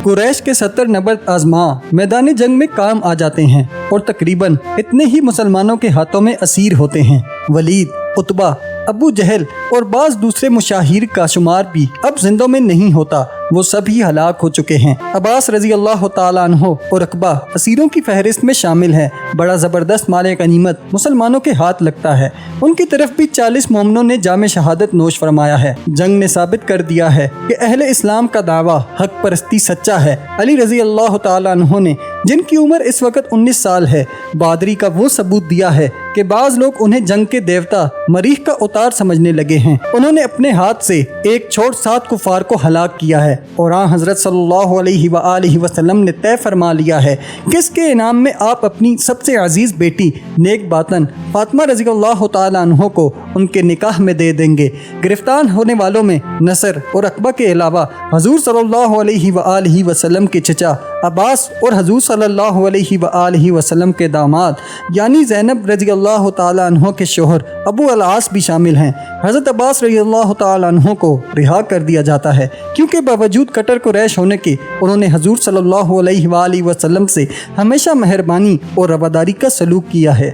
कुरैश के 70 नबर्द आजमा मैदान जंग में काम आ जाते हैं और तकरीबन इतने ही मुसलमानों के हाथों में असीर होते हैं। वलीद, उतबा, अबू जहल और बाज़ दूसरे मुशाहिर का शुमार भी अब जिंदों में नहीं होता, वो सभी हलाक हो चुके हैं। अब्बास रजी अल्लाह तआला अन्हो और अकबा असीरों की फहरिस्त में शामिल है। बड़ा ज़बरदस्त माल गनीमत मुसलमानों के हाथ लगता है। उनकी तरफ भी 40 मोमिनों ने जाम शहादत नोश फरमाया है। जंग ने साबित कर दिया है कि अहले इस्लाम का दावा हक परस्ती सच्चा है। अली रजी अल्लाह तआला अन्हो ने, जिनकी उम्र इस वक्त 19 साल है, बहादुरी का वो सबूत दिया है कि बाज़ लोग उन्हें जंग के देवता मरीख का उतार समझने लगे हैं। उन्होंने अपने हाथ से एक छोड़ 7 कुफार को हलाक किया है और हज़रत सल्लल्लाहु अलैहि वसल्लम ने तय फरमा लिया है कि इसके इनाम में आप अपनी सबसे अजीज़ बेटी नेक बातन फातिमा रज़ी अल्लाह तआला अन्हो को उनके निकाह में दे देंगे। गिरफ्तार होने वालों में नसर और अकबा के अलावा हजूर सल्लल्लाहु अलैहि वसल्लम के चचा अब्बास और हजूर सल्लल्लाहु अलैहि वसल्लम के दामाद यानी ज़ैनब रज़ी अल्लाह तआला अन्हो के शोहर अबू अल-आस भी शामिल हैं। हज़रत अब्बास रज़ी अल्लाह तआला अन्हो को रिहा कर दिया जाता है क्योंकि बावजूद कट्टर कुरैश होने के उन्होंने हजूर सल्लल्लाहु अलैहि वसल्लम से हमेशा मेहरबानी और रवादारी का सलूक किया है।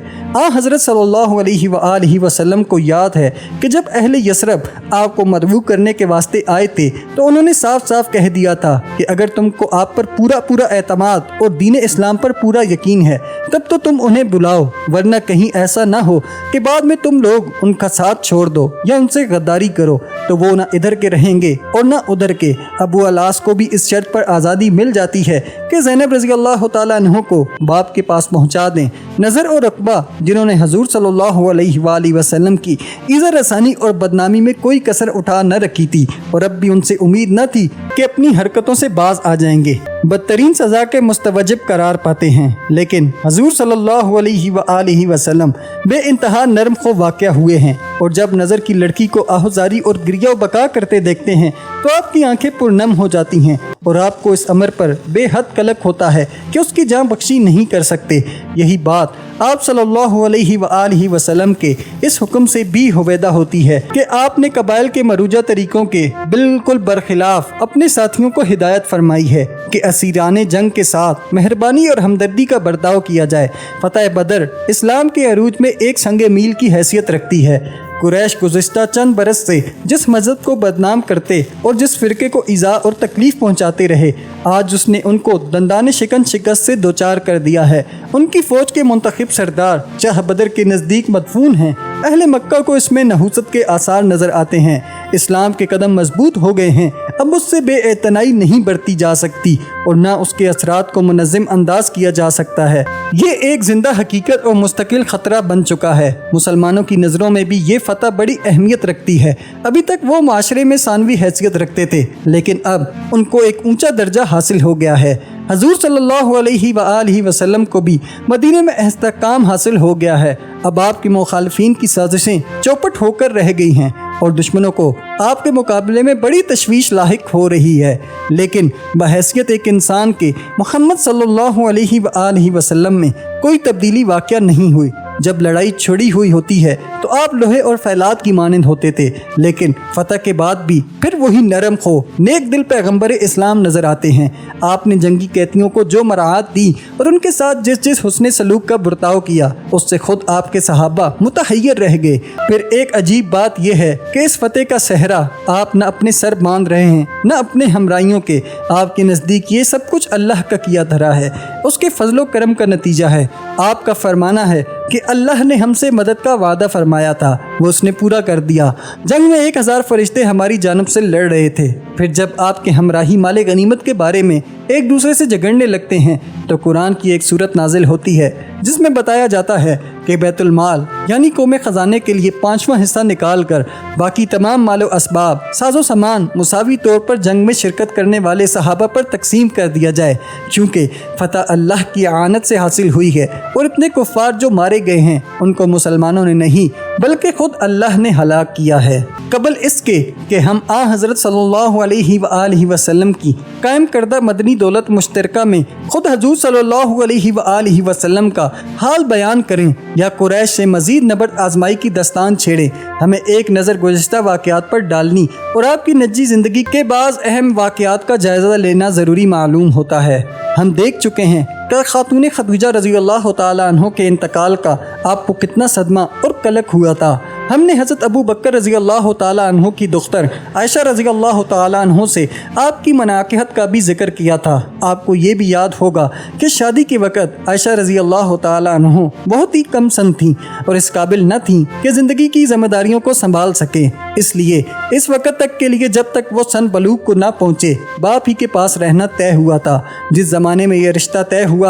हज़रत सल्लल्लाहु अलैहि वसल्लम को याद है कि जब अहले यसरब आपको मदबू करने के वास्ते आए थे तो उन्होंने साफ साफ कह दिया था कि अगर तुमको आप पर पूरा एतमाद और दीन इस्लाम पर पूरा यकीन है तब तो तुम उन्हें बुलाओ, वरना कहीं ऐसा ना हो कि बाद में तुम लोग उनका साथ छोड़ दो या उनसे गद्दारी करो तो वो ना इधर के रहेंगे और ना उधर के। अबू अल-आस को भी इस शर्त पर आज़ादी मिल जाती है कि ज़ैनब रज़ी अल्लाह तआला अन्हो को बाप के पास पहुँचा दें। नज़र और अकबा, जिन्होंने हजूर सल्लल्लाहु अलैहि वसल्लम की इज़्ज़त रसानी और बदनामी में कोई कसर उठा न रखी थी और अब भी उनसे उम्मीद न थी कि अपनी हरकतों से बाज आ जाएंगे, बदतरीन सज़ा के मुस्तवजिब करार पाते हैं। लेकिन हजूर सल्लल्लाहु अलैहि वसल्लम बेइंतहा नरम खो वाक़या हुए हैं और जब नज़र की लड़की को आहुजारी और गिरिया बका करते देखते हैं तो आपकी आंखें पुरनम हो जाती हैं और आपको इस अमर पर बेहद कलक होता है कि उसकी जान बख्शी नहीं कर सकते। यही बात आप सल्लल्लाहु अलैहि वसल्लम के इस हुक्म से भी हुवैदा होती है कि आपने कबाइल के मरूजा तरीकों के बिल्कुल बरखिलाफ अपने साथियों को हिदायत फरमाई है कि असीराने जंग के साथ मेहरबानी और हमदर्दी का बर्ताव किया जाए। फतह बदर इस्लाम के अरूज में एक संगे मील की हैसियत रखती है। कुरैश गुज़िश्ता चंद बरस से जिस मज़हब को बदनाम करते और जिस फ़िरके को इज़ा और तकलीफ़ पहुँचाते रहे, आज उसने उनको दंदाने शिकन शिकस्त से दोचार कर दिया है। उनकी फ़ौज के मुंतखब सरदार चाह बदर के नज़दीक मदफून हैं। अहले मक्का को इसमें नहूसत के आसार नज़र आते हैं। इस्लाम के कदम मजबूत हो गए हैं, अब उससे बेएतनाई नहीं बरती जा सकती और ना उसके असरात को मुनज़्ज़म अंदाज किया जा सकता है। ये एक जिंदा हकीकत और मुस्तकिल ख़तरा बन चुका है। मुसलमानों की नज़रों में भी ये फतह बड़ी अहमियत रखती है। अभी तक वो माशरे में सानवी हैसियत रखते थे, लेकिन अब उनको एक ऊंचा दर्जा हासिल हो गया है। हजूर सल्लल्लाहु अलैहि वसल्लम को भी मदीने में इस्तेकाम हासिल हो गया है। अब आपके मुखालिफिन की साजिशें चौपट होकर रह गई हैं और दुश्मनों को आपके मुकाबले में बड़ी तशवीश लाहिक हो रही है। लेकिन बहैसियत एक इंसान के मोहम्मद सल्लल्लाहु अलैहि वसल्लम में कोई तब्दीली वाक़या नहीं हुई। जब लड़ाई छिड़ी हुई होती है तो आप लोहे और फैलाद की मानंद होते थे, लेकिन फतह के बाद भी फिर वही नरम खो नेक दिल पैगंबर इस्लाम नज़र आते हैं। आपने जंगी कैदियों को जो मराहत दी और उनके साथ जिस जिस हुस्ने सलूक का बर्ताव किया, उससे खुद आपके सहाबा मुतहय्यर रह गए। फिर एक अजीब बात यह है कि इस फतेह का सहरा आप न अपने सर बांध रहे हैं न अपने हमराइयों के। आपके नज़दीक ये सब कुछ अल्लाह का किया धरा है, उसके फजलो करम का नतीजा है। आपका फरमाना है कि अल्लाह ने हमसे मदद का वादा फरमाया था, वो उसने पूरा कर दिया। जंग में 1000 फरिश्ते हमारी जानब से लड़ रहे थे। फिर जब आपके हमराही माले गनीमत के बारे में एक दूसरे से झगड़ने लगते हैं तो कुरान की एक सूरत नाजिल होती है जिसमें बताया जाता है कि बैतुल माल यानी कौमे ख़जाने के लिए 5वां हिस्सा निकाल कर बाकी तमाम मालो असबाब साजो सामान मुसावी तौर पर जंग में शिरकत करने वाले सहाबा पर तकसीम कर दिया जाए, क्योंकि फतह अल्लाह की आनत से हासिल हुई है और इतने कुफ़ार जो मारे गए हैं उनको मुसलमानों ने नहीं बल्कि खुद अल्लाह ने हलाक किया है। कबल इसके कि हम आ हज़रत सल्लल्लाहु अलैहि वसल्लम की कायम करदा मदनी दौलत मुश्तरका में खुद हजूर सल्लल्लाहु अलैहि वसल्लम का हाल बयान करें या कुरैश से मज़ीद नबर्द आजमाई की दस्तान छेड़ें, हमें एक नज़र गुज़िश्ता वाक़यात पर डालनी और आपकी निजी ज़िंदगी के बाज़ अहम वाक़यात का जायज़ा लेना ज़रूरी मालूम होता है। हम देख चुके हैं कि खातून खदीजा रज़ी अल्लाह तआला अन्हा के इंतकाल का आपको कितना सदमा और कलक हुआ था। हमने हज़रत अबू बकर रज़ी अल्लाह तआला अन्हु की दुख्तर आयशा रज़ी अल्लाह तआला अन्हा से आपकी मनाक़िहत का भी जिक्र किया था। आपको ये भी याद होगा कि शादी के वक़्त आयशा रज़ी अल्लाह तआला अन्हा बहुत ही कम सन थीं और इस काबिल न थीं कि ज़िंदगी की ज़िम्मेदारियों को संभाल सकें। इसलिए इस वक़्त तक के लिए जब तक वो सन बलूग को ना पहुँचे बाप ही के पास रहना तय हुआ था। जिस ज़माने में ये रिश्ता तय हुआ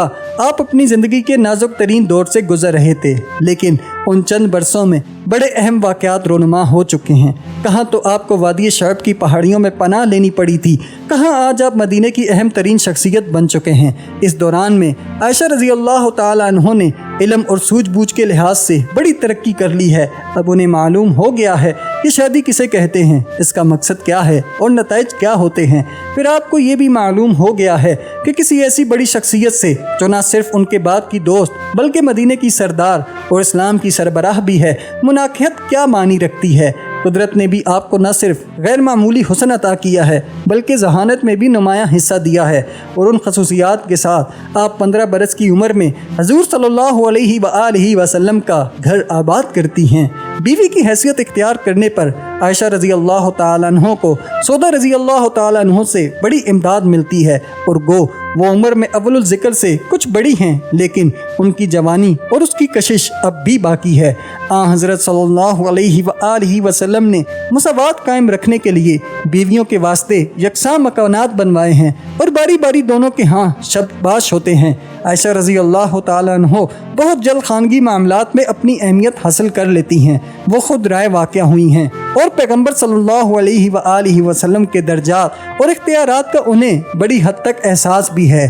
आप अपनी ज़िंदगी के नाजुक तरीन दौर से गुजर रहे थे, लेकिन उन चंद बरसों में बड़े अहम वाक़यात रोनुमा हो चुके हैं। कहाँ तो आपको वादी शअब की पहाड़ियों में पनाह लेनी पड़ी थी, कहाँ आज आप मदीने की अहम तरीन शख्सियत बन चुके हैं। इस दौरान में आयशा रज़ी अल्लाह तआला अन्हा ने इल्म और सूझबूझ के लिहाज से बड़ी तरक्की कर ली है। अब उन्हें मालूम हो गया है कि शादी किसे कहते हैं, इसका मकसद क्या है और नताइज क्या होते हैं। फिर आपको ये भी मालूम हो गया है कि किसी ऐसी बड़ी शख्सियत से जो ना सिर्फ उनके बाप की दोस्त बल्कि मदीने की सरदार और इस्लाम की सरबराह भी है, मुनाक़िहत क्या मानी रखती है। कुदरत ने भी आपको न सिर्फ गैर मामूली हुस्न अता किया है बल्कि जहानत में भी नुमायाँ हिस्सा दिया है और उन खसूसियात के साथ आप 15 बरस की उम्र में हजूर सल्लल्लाहु अलैहि वसल्लम का घर आबाद करती हैं। बीवी की हैसियत इख्तियार करने पर आयशा रज़ी अल्लाह तआला अन्हा को सौदा रज़ी अल्लाह तआला अन्हा से बड़ी इमदाद मिलती है और गो वो उम्र में अव्वलुल ज़िक्र से कुछ बड़ी हैं, लेकिन उनकी जवानी और उसकी कशिश अब भी बाकी है। हज़रत सल्लल्लाहु अलैहि वसल्लम ने मुसावात कायम रखने के लिए बीवियों के वास्ते यकसां मकानात बनवाए हैं और बारी बारी दोनों के हाँ शब्दबाश होते हैं। आयशा रज़ी अल्लाह तआला अन्हा बहुत जल्द खानगी मामलात में अपनी अहमियत हासिल कर लेती हैं। वो खुद राय वाक़या हुई हैं और पैगम्बर सल्लल्लाहु अलैहि वसल्लम के दर्जात और इख्तियारात का उन्हें बड़ी हद तक एहसास भी है।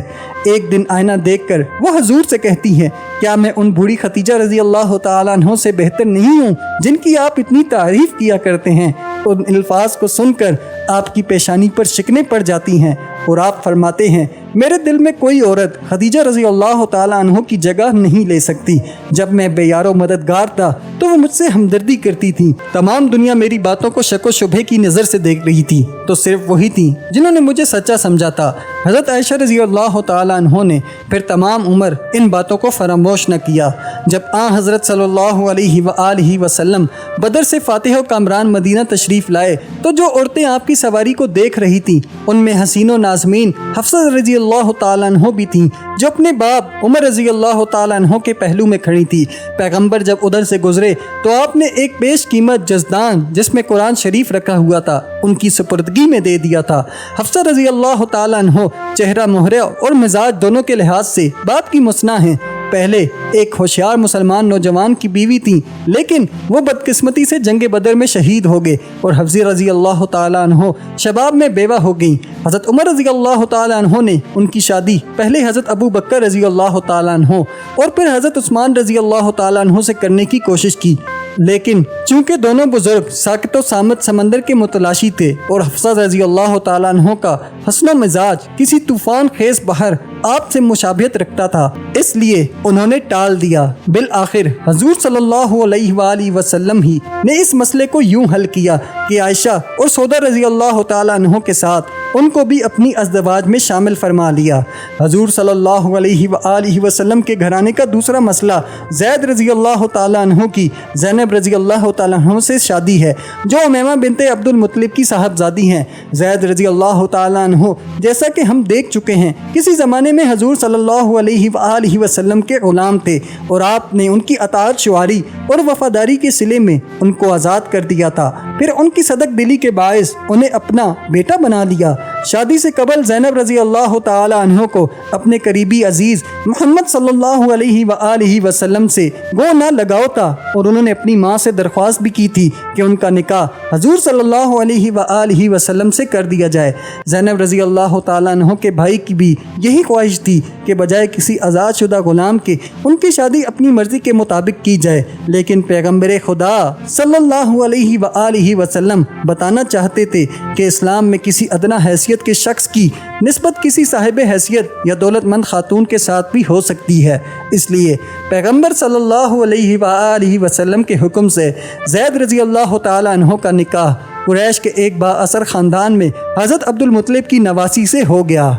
एक दिन आईना देखकर वो हजूर से कहती हैं, क्या मैं उन बूढ़ी खदीजा रज़ी अल्लाह तआला अन्हा से बेहतर नहीं हूँ जिनकी आप इतनी तारीफ़ किया करते हैं। उन अल्फाज को सुनकर आपकी पेशानी पर शिकने पड़ जाती हैं और आप फरमाते हैं, मेरे दिल में कोई औरत खदीजा रज़ी अल्लाह तआला अन्हा की जगह नहीं ले सकती। जब मैं बेयारो मददगार था तो वो मुझसे हमदर्दी करती थी। तमाम दुनिया मेरी बातों को शक व शुबे की नज़र से देख रही थी तो सिर्फ वही थी जिन्होंने मुझे सच्चा समझा था। हज़रत आयशा रज़ी अल्लाह तआला अन्हा ने फिर तमाम उम्र इन बातों को फरामोश न किया। जब हज़रत सल्लल्लाहु अलैहि वसल्लम बदर से फातिह व कामरान मदीना तशरीफ़ लाए तो जो औरतें आपकी सवारी को देख रही थीं उनमें हसीनो नाज़मीन हफ्सा रज़ी अल्लाह तआला अन्हा भी थीं जो अपने बाप उमर रज़ी अल्लाह तआला अन्हा के पहलू में खड़ी थी। पैगंबर जब उधर से गुजरे तो आपने एक बेश कीमत जज़दान जिसमें कुरान शरीफ रखा हुआ था उनकी सुपुर्दगी में दे दिया था। हफ्सा रज़ी अल्लाह तआला अन्हा चेहरा मोहरा और मिजाज दोनों के लिहाज से बाप की मुसना हैं। पहले एक होशियार मुसलमान नौजवान की बीवी थी, लेकिन वो बदकिस्मती से जंग बदर में शहीद हो गए और हफ्सा रज़ी अल्लाह तआला अन्हा शबाब में बेवा हो गई। हज़रत उमर रज़ी अल्लाह तआला अन्हा ने उनकी शादी पहले हज़रत अबू बकर रज़ी अल्लाह तआला अन्हा और फिर हज़रत उस्मान रज़ी अल्लाह तआला अन्हा से करने की कोशिश की, लेकिन चूँकि दोनों बुजुर्ग साकित व सामत समंदर के मुतलाशी थे और हफ्सा रज़ी अल्लाह तआला अन्हा का हस्न मिजाज किसी तूफ़ान खेज बहर आपसे मुशाबियत रखता था, इसलिए उन्होंने टाल दिया। बिल आखिर हजूर सल्लल्लाहु अलैहि वसल्लम ही ने इस मसले को यूं हल किया कि आयशा और सौदा रज़ी अल्लाह तआला अन्हा के साथ उनको भी अपनी अज़दवाज में शामिल फरमा लिया। हजूर सल्लल्लाहु अलैहि वसल्लम के घराने का दूसरा मसला ज़ैद रज़ी अल्लाह तआला अन्हा की ज़ैनब रज़ी अल्लाह तआला अन्हा से शादी है जो उमैमा बिनते अब्दुल मुत्तलिब की साहबजादी हैं। ज़ैद रज़ी अल्लाह तआला अन्हा जैसा कि हम देख चुके हैं किसी ज़माने में हजूर सल्लल्लाहु अलैहि वसल्लम के ग़ुलाम थे और आपने उनकी अताअत शुआरी और वफादारी के सिले में उनको आज़ाद कर दिया था। फिर उनकी सदक दिली के बायस उन्हें अपना बेटा बना लिया। शादी से कबल ज़ैनब रज़ी अल्लाह तआला अन्हा को अपने करीबी अजीज़ मोहम्मद सल्लल्लाहु अलैहि वसल्लम से गो ना लगाओ था और उन्होंने अपनी माँ से दरख्वास्त भी की थी कि उनका निकाह हजूर सल्लल्लाहु अलैहि वसल्लम से कर दिया जाए। ज़ैनब रज़ी अल्लाह तआला अन्हा के भाई की भी यही ख्वाहिश خواہش تھی کہ بجائے کسی آزاد شدہ غلام کے ان کی شادی اپنی مرضی کے مطابق کی جائے، لیکن پیغمبر خدا صلی اللہ علیہ وآلہ وسلم بتانا چاہتے تھے کہ اسلام میں کسی ادنا حیثیت کے شخص کی نسبت کسی صاحب حیثیت یا دولت مند خاتون کے ساتھ بھی ہو سکتی ہے۔ اس لیے پیغمبر صلی اللہ علیہ وآلہ وسلم کے حکم سے زید رضی اللہ تعالی عنہ کا نکاح قریش کے ایک با اثر خاندان میں حضرت عبد المطلب کی نواسی سے ہو گیا۔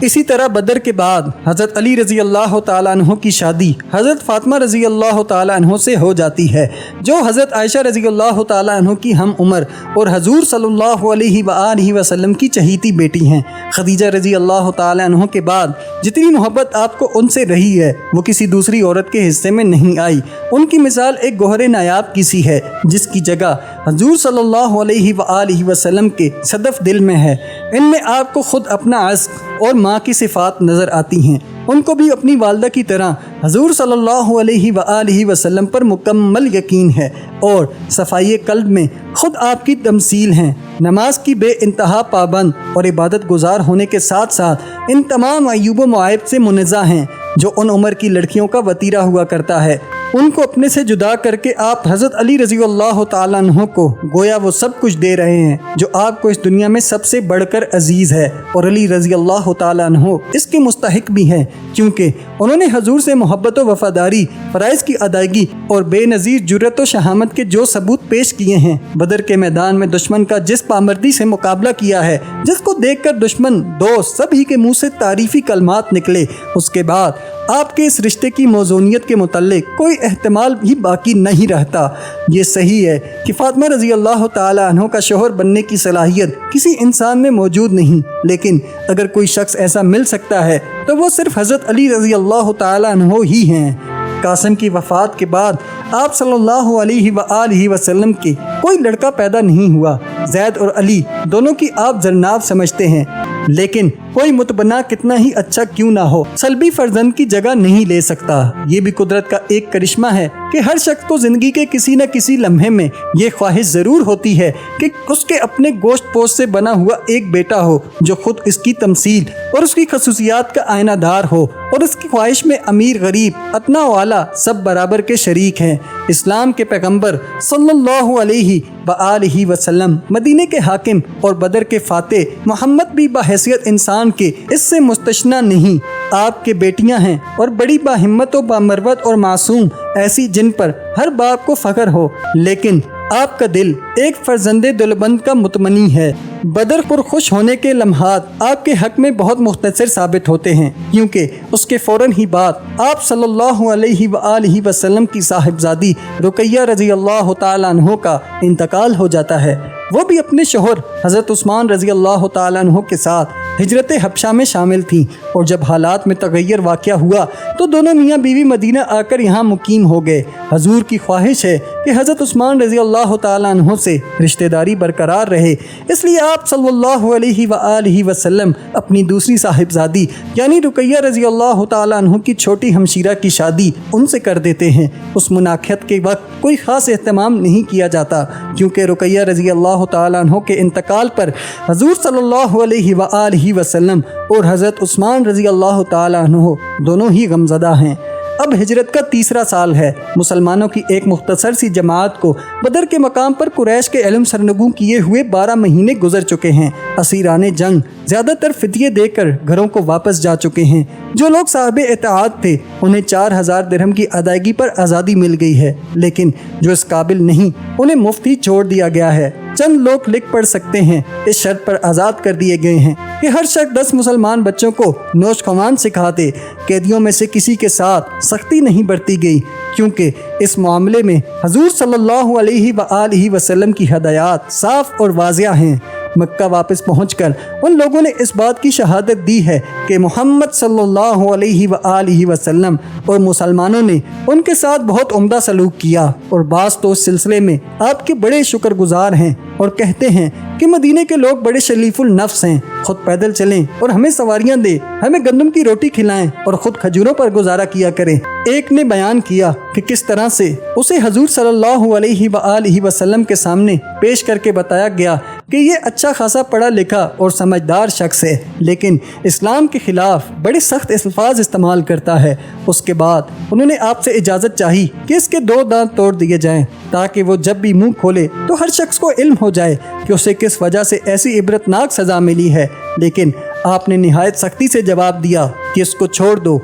اسی طرح بدر کے بعد حضرت علی رضی اللہ تعالیٰ عنہ کی شادی حضرت فاطمہ رضی اللہ تعالیٰ عنہ سے ہو جاتی ہے، جو حضرت عائشہ رضی اللہ تعالیٰ عنہ کی ہم عمر اور حضور صلی اللہ علیہ وآلہ وسلم کی چہیتی بیٹی ہیں۔ خدیجہ رضی اللہ تعالیٰ عنہ کے بعد جتنی محبت آپ کو ان سے رہی ہے وہ کسی دوسری عورت کے حصے میں نہیں آئی۔ ان کی مثال ایک گوہر نایاب کی سی ہے جس کی جگہ حضور صلی اللہ علیہ وآلہ وسلم کے صدف دل میں ہے۔ ان میں آپ کو خود اپنا عشق اور ماں کی صفات نظر آتی ہیں۔ ان کو بھی اپنی والدہ کی طرح حضور صلی اللہ علیہ وآلہ وسلم پر مکمل یقین ہے اور صفائی قلب میں خود آپ کی تمثیل ہیں۔ نماز کی بے انتہا پابند اور عبادت گزار ہونے کے ساتھ ساتھ ان تمام عیوب و معائب سے منزہ ہیں جو ان عمر کی لڑکیوں کا وتیرہ ہوا کرتا ہے۔ ان کو اپنے سے جدا کر کے آپ حضرت علی رضی اللہ تعالیٰ عنہ کو گویا وہ سب کچھ دے رہے ہیں جو آپ کو اس دنیا میں سب سے بڑھ کر عزیز ہے، اور علی رضی اللہ تعالیٰ عنہ اس کے مستحق بھی ہیں کیونکہ انہوں نے حضور سے محبت و وفاداری، فرائض کی ادائیگی اور بے نظیر جرأت و شہامت کے جو ثبوت پیش کیے ہیں۔ بدر کے میدان میں دشمن کا جس پامردی سے مقابلہ کیا ہے، جس کو دیکھ کر دشمن دوست سبھی کے منہ سے تعریفی کلمات نکلے، اس کے بعد آپ کے اس رشتے کی موزونیت کے متعلق کوئی احتمال بھی باقی نہیں رہتا۔ یہ صحیح ہے کہ فاطمہ رضی اللہ تعالی عنہ کا شوہر بننے کی صلاحیت کسی انسان میں موجود نہیں، لیکن اگر کوئی شخص ایسا مل سکتا ہے تو وہ صرف حضرت علی رضی اللہ تعالی عنہ ہی ہیں۔ قاسم کی وفات کے بعد آپ صلی اللہ علیہ وآلہ وسلم کے کوئی لڑکا پیدا نہیں ہوا۔ زید اور علی دونوں کی آپ ذرناب سمجھتے ہیں، لیکن کوئی متبنا کتنا ہی اچھا کیوں نہ ہو سلبی فرزند کی جگہ نہیں لے سکتا۔ یہ بھی قدرت کا ایک کرشمہ ہے کہ ہر شخص کو زندگی کے کسی نہ کسی لمحے میں یہ خواہش ضرور ہوتی ہے کہ اس کے اپنے گوشت پوش سے بنا ہوا ایک بیٹا ہو جو خود اس کی تمثیل اور اس کی خصوصیات کا آئینہ دار ہو، اور اس کی خواہش میں امیر غریب اتنا والا سب برابر کے شریک ہیں۔ اسلام کے پیغمبر صلی اللہ علیہ وآلہ وسلم، مدینے کے حاکم اور بدر کے فاتح محمد بھی بحیثیت انسان کے اس سے مستثنیٰ نہیں۔ آپ کے بیٹیاں ہیں اور بڑی باہمت و بامروت اور معصوم، ایسی جن پر ہر باپ کو فخر ہو، لیکن آپ کا دل ایک فرزند دلبند کا متمنی ہے۔ بدر پر خوش ہونے کے لمحات آپ کے حق میں بہت مختصر ثابت ہوتے ہیں، کیونکہ اس کے فوراً ہی بعد آپ صلی اللہ علیہ وآلہ وسلم کی صاحبزادی رقیہ رضی اللہ تعالیٰ عنہ کا انتقال ہو جاتا ہے۔ وہ بھی اپنے شوہر حضرت عثمان رضی اللہ تعالیٰ عنہ کے ساتھ ہجرت حبشہ میں شامل تھیں، اور جب حالات میں تغیر واقع ہوا تو دونوں میاں بیوی مدینہ آ کر یہاں مقیم ہو گئے۔ حضور کی خواہش ہے کہ حضرت عثمان رضی اللہ تعالیٰ عنہ سے رشتہ داری برقرار رہے، اس لیے آپ صلی اللہ علیہ وآلہ وسلم اپنی دوسری صاحبزادی یعنی رقیہ رضی اللہ تعالیٰ عنہ کی چھوٹی ہمشیرہ کی شادی ان سے کر دیتے ہیں۔ اس مناقحت کے وقت کوئی خاص اہتمام نہیں کیا جاتا، کیونکہ رقیہ رضی اللہ تعالیٰ عنہ کے انتقال پر حضور صلی اللہ علیہ وآلہ وسلم اور حضرت عثمان رضی اللہ تعالیٰ عنہ دونوں ہی غمزدہ ہیں۔ اب ہجرت کا تیسرا سال ہے۔ مسلمانوں کی ایک مختصر سی جماعت کو بدر کے مقام پر قریش کے علم سرنگوں کیے ہوئے 12 مہینے گزر چکے ہیں۔ اسیران جنگ زیادہ تر فدیے دے کر گھروں کو واپس جا چکے ہیں۔ جو لوگ صاحب اطاعت تھے انہیں 4000 درہم کی ادائیگی پر آزادی مل گئی ہے، لیکن جو اس قابل نہیں انہیں مفت ہی چھوڑ دیا گیا ہے۔ چند لوگ لکھ پڑھ سکتے ہیں، اس شرط پر آزاد کر دیے گئے ہیں کہ ہر شخص 10 مسلمان بچوں کو نوش خوان سکھا دے۔ قیدیوں میں سے کسی کے ساتھ سختی نہیں برتی گئی، کیونکہ اس معاملے میں حضور صلی اللہ علیہ وآلہ وسلم کی ہدایات صاف اور واضح ہیں۔ مکہ واپس پہنچ کر ان لوگوں نے اس بات کی شہادت دی ہے کہ محمد صلی اللہ علیہ وآلہ وسلم اور مسلمانوں نے ان کے ساتھ بہت عمدہ سلوک کیا، اور بعض تو اس سلسلے میں آپ کے بڑے شکر گزار ہیں اور کہتے ہیں کہ مدینے کے لوگ بڑے شریف النفس ہیں، خود پیدل چلیں اور ہمیں سواریاں دیں، ہمیں گندم کی روٹی کھلائیں اور خود کھجوروں پر گزارا کیا کریں۔ ایک نے بیان کیا کہ کس طرح سے اسے حضور صلی اللہ علیہ وآلہ وسلم کے سامنے پیش کر کے بتایا گیا کہ یہ اچھا خاصا پڑھا لکھا اور سمجھدار شخص ہے، لیکن اسلام کے خلاف بڑے سخت الفاظ استعمال کرتا ہے۔ اس کے بعد انہوں نے آپ سے اجازت چاہی کہ اس کے 2 دانت توڑ دیے جائیں تاکہ وہ جب بھی منہ کھولے تو ہر شخص کو علم ہو جائے کہ اسے کس وجہ سے ایسی عبرتناک سزا ملی ہے، لیکن آپ نے نہایت سختی سے جواب دیا کہ اس کو چھوڑ دو۔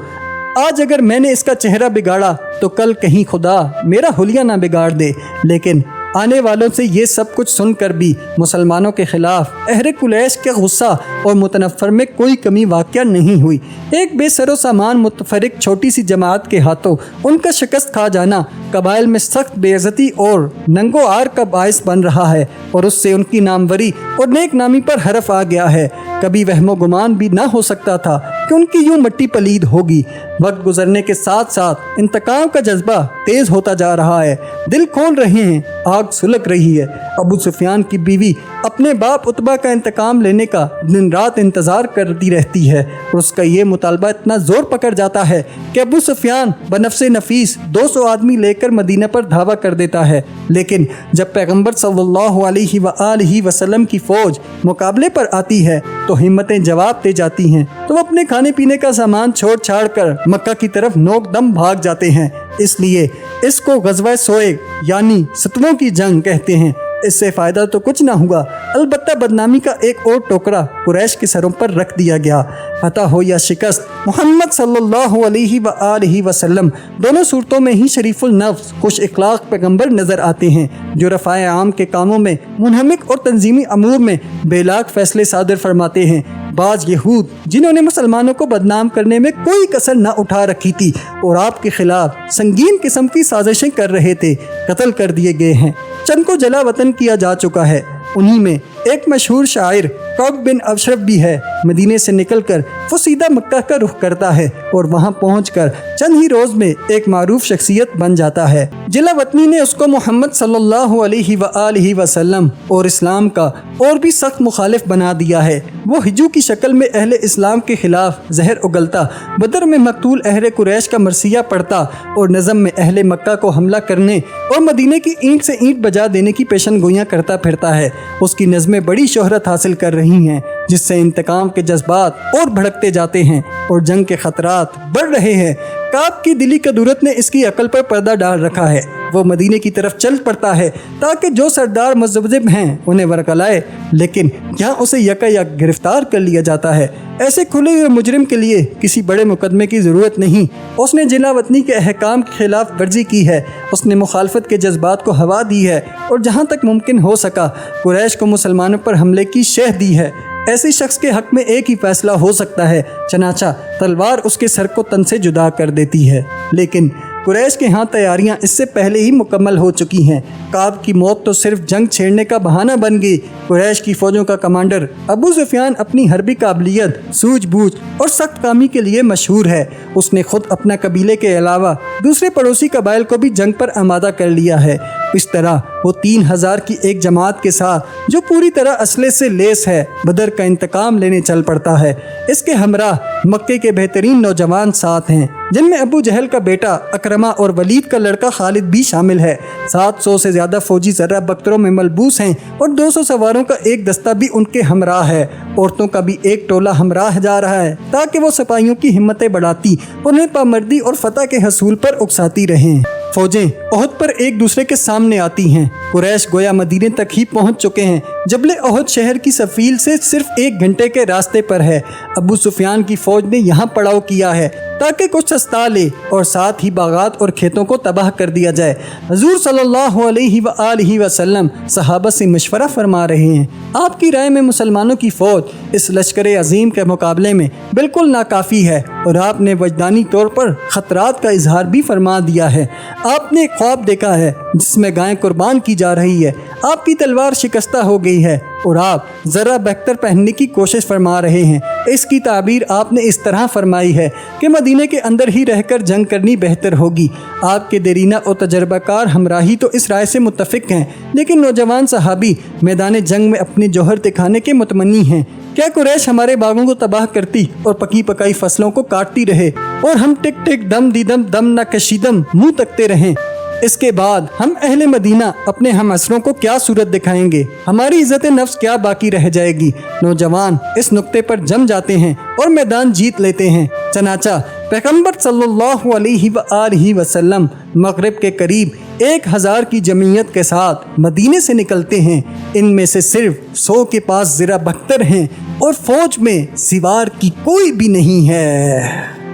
آج اگر میں نے اس کا چہرہ بگاڑا تو کل کہیں خدا میرا حلیہ نہ بگاڑ دے۔ لیکن آنے والوں سے یہ سب کچھ سن کر بھی مسلمانوں کے خلاف اہل قریش کے غصہ اور متنفر میں کوئی کمی واقع نہیں ہوئی۔ ایک بے سر و سامان متفرق چھوٹی سی جماعت کے ہاتھوں ان کا شکست کھا جانا قبائل میں سخت بے عزتی اور ننگو آر کا باعث بن رہا ہے، اور اس سے ان کی ناموری اور نیک نامی پر حرف آ گیا ہے۔ کبھی وہم و گمان بھی نہ ہو سکتا تھا کہ ان کی یوں مٹی پلید ہوگی۔ وقت گزرنے کے ساتھ ساتھ انتقام کا جذبہ تیز ہوتا جا رہا ہے، دل کھول رہے ہیں، آگ سلگ رہی ہے۔ ابو سفیان کی بیوی اپنے باپ عتبہ کا انتقام لینے کا دن رات انتظار کرتی رہتی ہے، اور اس کا یہ مطالبہ اتنا زور پکڑ جاتا ہے کہ ابو سفیان بنفس نفیس 200 آدمی لے کر مدینہ پر دھاوا کر دیتا ہے۔ لیکن جب پیغمبر صلی اللہ علیہ وآلہ وسلم کی فوج مقابلے پر آتی ہے تو ہمتیں جواب دے جاتی ہیں، تو وہ اپنے کھانے پینے کا سامان چھوڑ چھاڑ کر مکہ کی طرف نوک دم بھاگ جاتے ہیں۔ اس لیے اس کو غزوہ سوئگ یعنی ستروں کی جنگ کہتے ہیں۔ اس سے فائدہ تو کچھ نہ ہوا، البتہ بدنامی کا ایک اور ٹوکرا قریش کے سروں پر رکھ دیا گیا۔ فتح ہو یا شکست، محمد صلی اللہ علیہ وآلہ وسلم دونوں صورتوں میں ہی شریف النفس خوش اخلاق پیغمبر نظر آتے ہیں، جو رفع عام کے کاموں میں منہمک اور تنظیمی امور میں بے لاگ فیصلے صادر فرماتے ہیں۔ بعض یہود جنہوں نے مسلمانوں کو بدنام کرنے میں کوئی کسر نہ اٹھا رکھی تھی اور آپ کے خلاف سنگین قسم کی سازشیں کر رہے تھے، قتل کر دیے گئے ہیں، چند کو جلا وطن کیا جا چکا ہے۔ انہی میں ایک مشہور شاعر کعب بن اشرف بھی ہے۔ مدینے سے نکل کر وہ سیدھا مکہ کا رخ کرتا ہے اور وہاں پہنچ کر چند ہی روز میں ایک معروف شخصیت بن جاتا ہے۔ جلا وطنی نے اس کو محمد صلی اللہ علیہ وآلہ وسلم اور اسلام کا اور بھی سخت مخالف بنا دیا ہے۔ وہ ہجو کی شکل میں اہل اسلام کے خلاف زہر اگلتا، بدر میں مقتول اہل قریش کا مرثیہ پڑھتا اور نظم میں اہل مکہ کو حملہ کرنے اور مدینے کی اینٹ سے اینٹ بجا دینے کی پیشن گوئیاں کرتا پھرتا ہے۔ اس کی نظمیں بڑی شہرت حاصل کر رہی ہیں، جس سے انتقام کے جذبات اور بھڑکتے جاتے ہیں اور جنگ کے خطرات بڑھ رہے ہیں۔ کعب کی دلی کدورت نے اس کی عقل پر پردہ ڈال رکھا ہے۔ وہ مدینے کی طرف چل پڑتا ہے تاکہ جو سردار مذبذب ہیں انہیں ورگلائے، لیکن یہاں اسے یکا یک گرفتار کر لیا جاتا ہے۔ ایسے کھلے ہوئے مجرم کے لیے کسی بڑے مقدمے کی ضرورت نہیں۔ اس نے جلا وطنی کے احکام کے خلاف ورزی کی ہے، اس نے مخالفت کے جذبات کو ہوا دی ہے اور جہاں تک ممکن ہو سکا قریش کو مسلمانوں پر حملے کی شہ دی ہے۔ ایسے شخص کے حق میں ایک ہی فیصلہ ہو سکتا ہے، چنانچہ تلوار اس کے سر کو تن سے جدا کر دیتی ہے۔ لیکن قریش کے ہاں تیاریاں اس سے پہلے ہی مکمل ہو چکی ہیں۔ کعب کی موت تو صرف جنگ چھیڑنے کا بہانہ بن گئی۔ قریش کی فوجوں کا کمانڈر ابو سفیان اپنی حربی قابلیت، سوجھ بوجھ اور سخت کامی کے لیے مشہور ہے۔ اس نے خود اپنا قبیلے کے علاوہ دوسرے پڑوسی قبائل کو بھی جنگ پر آمادہ کر لیا ہے۔ اس طرح وہ 3000 کی ایک جماعت کے ساتھ جو پوری طرح اسلحے سے لیس ہے بدر کا انتقام لینے چل پڑتا ہے۔ اس کے ہمراہ مکے کے بہترین نوجوان ساتھ ہیں، جن میں ابو جہل کا بیٹا اکرمہ اور ولید کا لڑکا خالد بھی شامل ہے۔ 700 سے زیادہ فوجی ذرہ بختروں میں ملبوس ہیں اور 200 سواروں کا ایک دستہ بھی ان کے ہمراہ ہے۔ عورتوں کا بھی ایک ٹولہ ہمراہ جا رہا ہے تاکہ وہ سپاہیوں کی ہمتیں بڑھاتی، انہیں پامردی اور فتح کے حصول پر اکساتی رہیں۔ فوجیں احد پر ایک دوسرے کے سامنے آتی ہیں۔ قریش گویا مدینے تک ہی پہنچ چکے ہیں۔ جبل احد شہر کی سفیل سے صرف 1 گھنٹے کے راستے پر ہے۔ ابو سفیان کی فوج نے یہاں پڑاؤ کیا ہے تاکہ کچھ سستا لے اور ساتھ ہی باغات اور کھیتوں کو تباہ کر دیا جائے۔ حضور صلی اللہ علیہ وآلہ وسلم صحابہ سے مشورہ فرما رہے ہیں۔ آپ کی رائے میں مسلمانوں کی فوج اس لشکر عظیم کے مقابلے میں بالکل ناکافی ہے، اور آپ نے وجدانی طور پر خطرات کا اظہار بھی فرما دیا ہے۔ آپ نے ایک خواب دیکھا ہے جس میں گائیں قربان کی جا رہی ہے، آپ کی تلوار شکستہ ہو گئی ہے और आप ज़रा बेहतर पहनने की कोशिश फरमा रहे हैं। इसकी ताबीर आपने इस तरह फरमाई है कि मदीने के अंदर ही रहकर जंग करनी बेहतर होगी। आपके देरीना और तजर्बाकार हमराही तो इस राय से मुत्तफिक हैं, लेकिन नौजवान सहाबी मैदान जंग में अपनी जौहर दिखाने के मुतमन्नी हैं। क्या कुरैश हमारे बागों को तबाह करती और पकी पकाई फसलों को काटती रहे और हम टिक टिक दम दीदम दम न कशीदम मुँह तकते रहें? इसके बाद हम अहले मदीना अपने हम असरों को क्या सूरत दिखाएंगे? हमारी इज्जत नफ्स क्या बाकी रह जाएगी? नौजवान इस नुक्ते पर जम जाते हैं और मैदान जीत लेते हैं। चनाचा पैगंबर सल्लल्लाहु अलैहि वसल्लम मगरिब के करीब 1000 की जमीयत के साथ मदीने से निकलते हैं। इनमें से सिर्फ 100 के पास ज़रा बख्तर हैं और फौज में सिवार की कोई भी नहीं है।